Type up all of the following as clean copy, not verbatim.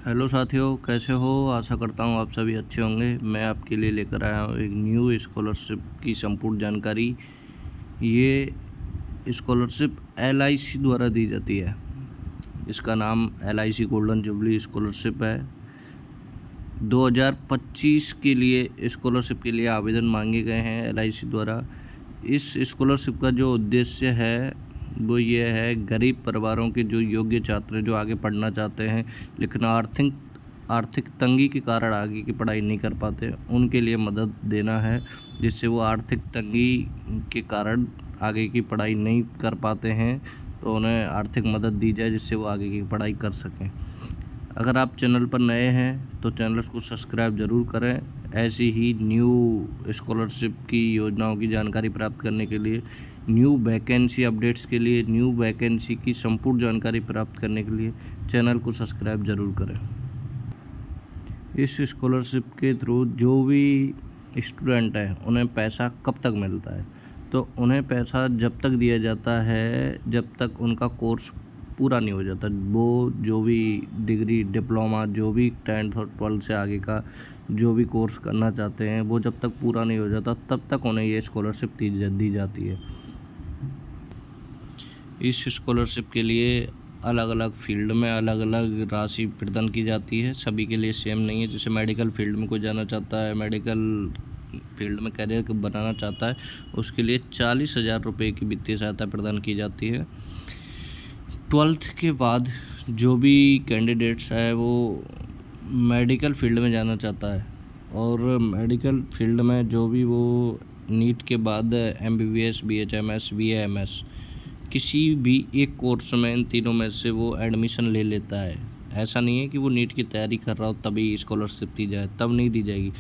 Hello साथियों, कैसे हो। आशा करता हूँ आप सभी अच्छे होंगे। मैं आपके लिए लेकर आया हूँ एक न्यू स्कॉलरशिप की संपूर्ण जानकारी। ये स्कॉलरशिप LIC द्वारा दी जाती है। इसका नाम LIC गोल्डन जुबली स्कॉलरशिप है। 2025 के लिए स्कॉलरशिप के लिए आवेदन मांगे गए हैं LIC द्वारा। इस स्कॉलरशिप का जो उद्देश्य है वो ये है, गरीब परिवारों के जो योग्य छात्र जो आगे पढ़ना चाहते हैं लेकिन आर्थिक तंगी के कारण आगे की पढ़ाई नहीं कर पाते, उनके लिए मदद देना है, जिससे वो आर्थिक तंगी के कारण आगे की पढ़ाई नहीं कर पाते हैं तो उन्हें आर्थिक मदद दी जाए जिससे वो आगे की पढ़ाई कर सकें। अगर आप चैनल पर नए हैं तो चैनल को सब्सक्राइब ज़रूर करें। ऐसी ही न्यू स्कॉलरशिप की योजनाओं की जानकारी प्राप्त करने के लिए, न्यू वैकेंसी अपडेट्स के लिए, न्यू वैकेंसी की संपूर्ण जानकारी प्राप्त करने के लिए चैनल को सब्सक्राइब ज़रूर करें। इस स्कॉलरशिप के थ्रू जो भी स्टूडेंट हैं उन्हें पैसा कब तक मिलता है, तो उन्हें पैसा जब तक दिया जाता है जब तक उनका कोर्स पूरा नहीं हो जाता। वो जो भी डिग्री, डिप्लोमा, जो भी 10th और 12th से आगे का जो भी कोर्स करना चाहते हैं वो जब तक पूरा नहीं हो जाता तब तक उन्हें ये स्कॉलरशिप दी जाती है। इस स्कॉलरशिप के लिए अलग अलग फील्ड में अलग अलग राशि प्रदान की जाती है, सभी के लिए सेम नहीं है। जैसे मेडिकल फील्ड में कोई जाना चाहता है, मेडिकल फील्ड में करियर बनाना चाहता है, उसके लिए 40,000 रुपये की वित्तीय सहायता प्रदान की जाती है। 12th के बाद जो भी कैंडिडेट्स है वो मेडिकल फील्ड में जाना चाहता है और मेडिकल फील्ड में जो भी वो नीट के बाद MBBS, BHMS, BAMS किसी भी एक कोर्स में इन तीनों में से वो एडमिशन ले लेता है। ऐसा नहीं है कि वो नीट की तैयारी कर रहा हो तभी स्कॉलरशिप दी जाए, तब नहीं दी जाएगी।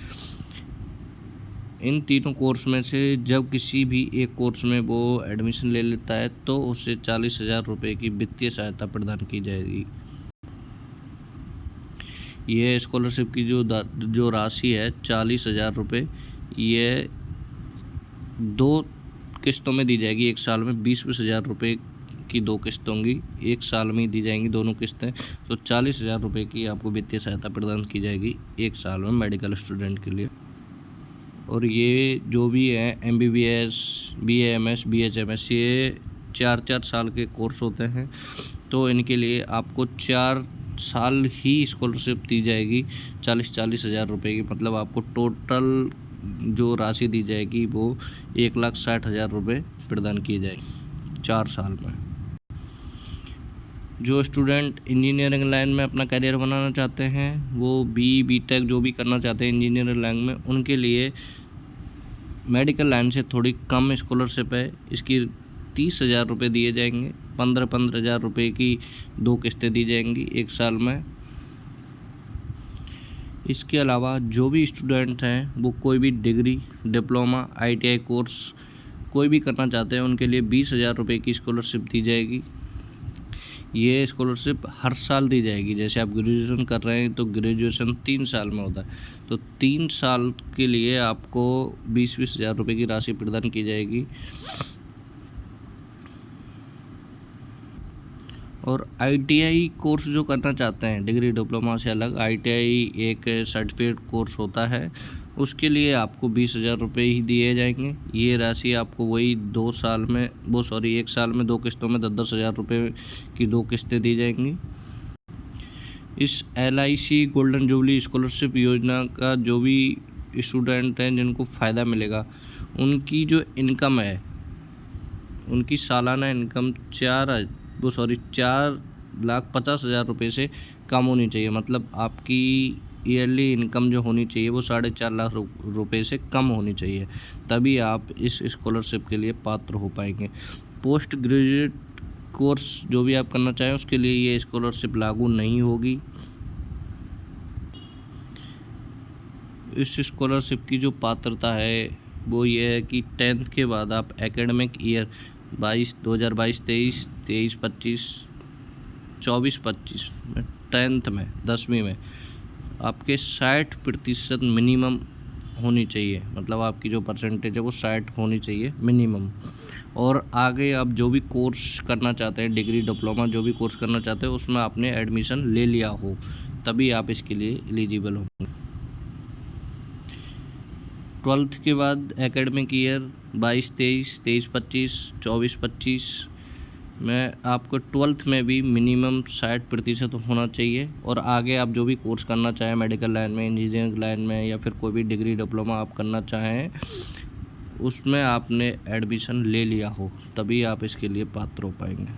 इन तीनों कोर्स में से जब किसी भी एक कोर्स में वो एडमिशन ले लेता है तो उसे 40,000 रुपये की वित्तीय सहायता प्रदान की जाएगी। ये स्कॉलरशिप की जो राशि है 40,000 रुपये, ये 2 किस्तों में दी जाएगी। एक साल में 20,000 रुपये की 2 किस्त होंगी, एक साल में ही दी जाएंगी दोनों किस्तें। तो 40,000 रुपये की आपको वित्तीय सहायता प्रदान की जाएगी एक साल में मेडिकल स्टूडेंट के लिए। और ये जो भी है MBBS, BAMS, BHMS, ये 4-4 साल के कोर्स होते हैं, तो इनके लिए आपको 4 साल ही स्कॉलरशिप दी जाएगी 40,000 रुपये की। मतलब आपको टोटल जो राशि दी जाएगी वो 1,60,000 रुपये प्रदान की जाएगी 4 साल में। जो स्टूडेंट इंजीनियरिंग लाइन में अपना करियर बनाना चाहते हैं, वो BTech जो भी करना चाहते हैं इंजीनियरिंग लाइन में, उनके लिए मेडिकल लाइन से थोड़ी कम स्कॉलरशिप है। इसकी 30,000 रुपये दिए जाएंगे, 15,000 रुपये की 2 किस्तें दी जाएंगी एक साल में। इसके अलावा जो भी स्टूडेंट हैं वो कोई भी डिग्री, डिप्लोमा, ITI कोर्स कोई भी करना चाहते हैं उनके लिए 20,000 रुपये की स्कॉलरशिप दी जाएगी। ये स्कॉलरशिप हर साल दी जाएगी। जैसे आप ग्रेजुएशन कर रहे हैं तो ग्रेजुएशन 3 साल में होता है, तो 3 साल के लिए आपको 20,000 रुपये की राशि प्रदान की जाएगी। और ITI कोर्स जो करना चाहते हैं, डिग्री डिप्लोमा से अलग ITI एक सर्टिफिकेट कोर्स होता है, उसके लिए आपको 20,000 रुपये ही दिए जाएंगे। ये राशि आपको वही एक साल में 2 किस्तों में 10,000 रुपये की 2 किस्तें दी जाएंगी। इस LIC गोल्डन जुबली स्कॉलरशिप योजना का जो भी स्टूडेंट हैं जिनको फ़ायदा मिलेगा, उनकी जो इनकम है, उनकी सालाना इनकम 4,50,000 रुपये से कम होनी चाहिए। मतलब आपकी ईयरली इनकम जो होनी चाहिए वो 4.5 लाख रुपये से कम होनी चाहिए, तभी आप इस स्कॉलरशिप के लिए पात्र हो पाएंगे। पोस्ट ग्रेजुएट कोर्स जो भी आप करना चाहें उसके लिए ये स्कॉलरशिप लागू नहीं होगी। इस स्कॉलरशिप की जो पात्रता है वो ये है कि 10th के बाद आप एकेडमिक ईयर 2022-23, 23-25, 24-25 में 10th में 10वीं में आपके 60% मिनिमम होनी चाहिए। मतलब आपकी जो परसेंटेज है वो 60 होनी चाहिए मिनिमम। और आगे आप जो भी कोर्स करना चाहते हैं, डिग्री, डिप्लोमा जो भी कोर्स करना चाहते हैं, उसमें आपने एडमिशन ले लिया हो, तभी आप इसके लिए एलिजिबल होंगे। 12th के बाद एकेडमिक ईयर 22-23, 23-25, 24-25 में आपको 12th में भी मिनिमम 60% होना चाहिए। और आगे आप जो भी कोर्स करना चाहें, मेडिकल लाइन में, इंजीनियरिंग लाइन में, या फिर कोई भी डिग्री डिप्लोमा आप करना चाहें, उसमें आपने एडमिशन ले लिया हो, तभी आप इसके लिए पात्र हो पाएंगे।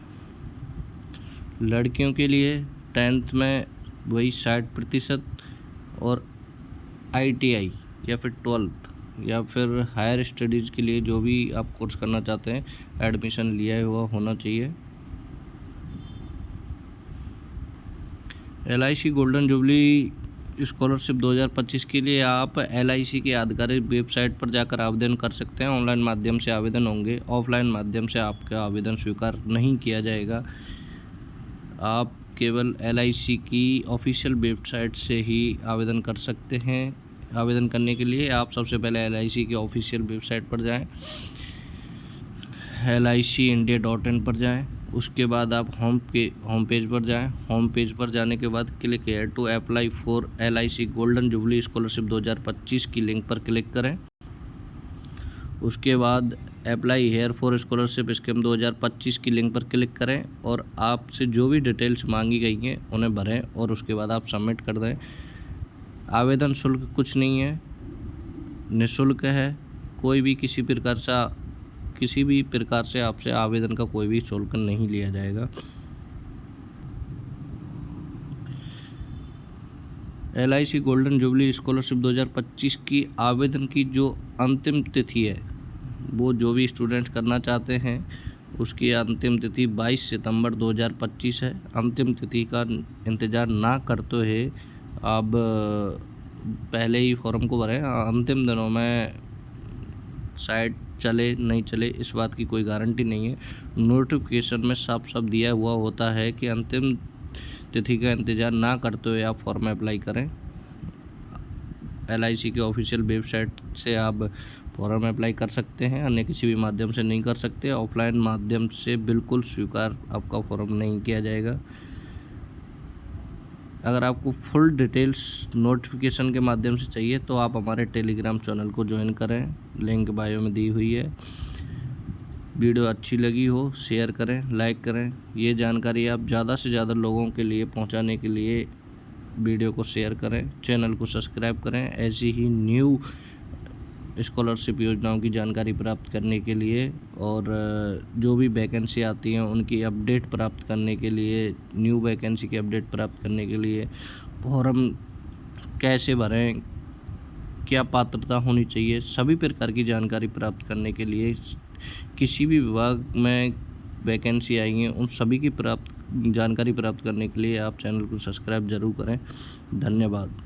लड़कियों के लिए 10th में वही 60% और ITI या फिर 12th या फिर हायर स्टडीज़ के लिए जो भी आप कोर्स करना चाहते हैं, एडमिशन लिया हुआ होना चाहिए। LIC गोल्डन जुबली स्कॉलरशिप 2025 के लिए आप LIC की आधिकारिक वेबसाइट पर जाकर आवेदन कर सकते हैं। ऑनलाइन माध्यम से आवेदन होंगे, ऑफलाइन माध्यम से आपका आवेदन स्वीकार नहीं किया जाएगा। आप केवल LIC की ऑफिशियल वेबसाइट से ही आवेदन कर सकते हैं। आवेदन करने के लिए आप सबसे पहले LIC की ऑफिशियल वेबसाइट पर जाएं, licindia.in पर जाएं। उसके बाद आप होम पेज पर जाएं। होम पेज पर जाने के बाद click here to apply for LIC golden jubilee scholarship 2025 की लिंक पर क्लिक करें। उसके बाद apply here for scholarship scheme 2025 की लिंक पर क्लिक करें और आपसे जो भी डिटेल्स मांगी गई हैं उन्हें भरें और उसके बाद आप सबमिट कर दें। आवेदन शुल्क कुछ नहीं है, निःशुल्क है। कोई भी किसी भी प्रकार से आपसे आवेदन का कोई भी शुल्क नहीं लिया जाएगा। LIC गोल्डन जुबली स्कॉलरशिप 2025 की आवेदन की जो अंतिम तिथि है, वो जो भी स्टूडेंट्स करना चाहते हैं उसकी अंतिम तिथि 22 सितंबर 2025 है। अंतिम तिथि का इंतज़ार ना करते हुए आप पहले ही फॉर्म को भरें। अंतिम दिनों में शायद चले नहीं चले, इस बात की कोई गारंटी नहीं है। नोटिफिकेशन में साफ साफ दिया हुआ होता है कि अंतिम तिथि का इंतज़ार ना करते हुए आप फॉर्म अप्लाई करें। LIC के ऑफिशियल वेबसाइट से आप फॉर्म अप्लाई कर सकते हैं, अन्य किसी भी माध्यम से नहीं कर सकते। ऑफलाइन माध्यम से बिल्कुल स्वीकार आपका फॉर्म नहीं किया जाएगा। अगर आपको फुल डिटेल्स नोटिफिकेशन के माध्यम से चाहिए तो आप हमारे टेलीग्राम चैनल को ज्वाइन करें, लिंक बायो में दी हुई है। वीडियो अच्छी लगी हो शेयर करें, लाइक करें। ये जानकारी आप ज़्यादा से ज़्यादा लोगों के लिए पहुंचाने के लिए वीडियो को शेयर करें, चैनल को सब्सक्राइब करें। ऐसी ही न्यू स्कॉलरशिप योजनाओं की जानकारी प्राप्त करने के लिए और जो भी वैकेंसी आती हैं उनकी अपडेट प्राप्त करने के लिए, न्यू वैकेंसी की अपडेट प्राप्त करने के लिए, फॉर्म कैसे भरें, क्या पात्रता होनी चाहिए, सभी प्रकार की जानकारी प्राप्त करने के लिए, किसी भी विभाग में वैकेंसी आई हैं उन सभी की जानकारी प्राप्त करने के लिए आप चैनल को सब्सक्राइब ज़रूर करें। धन्यवाद।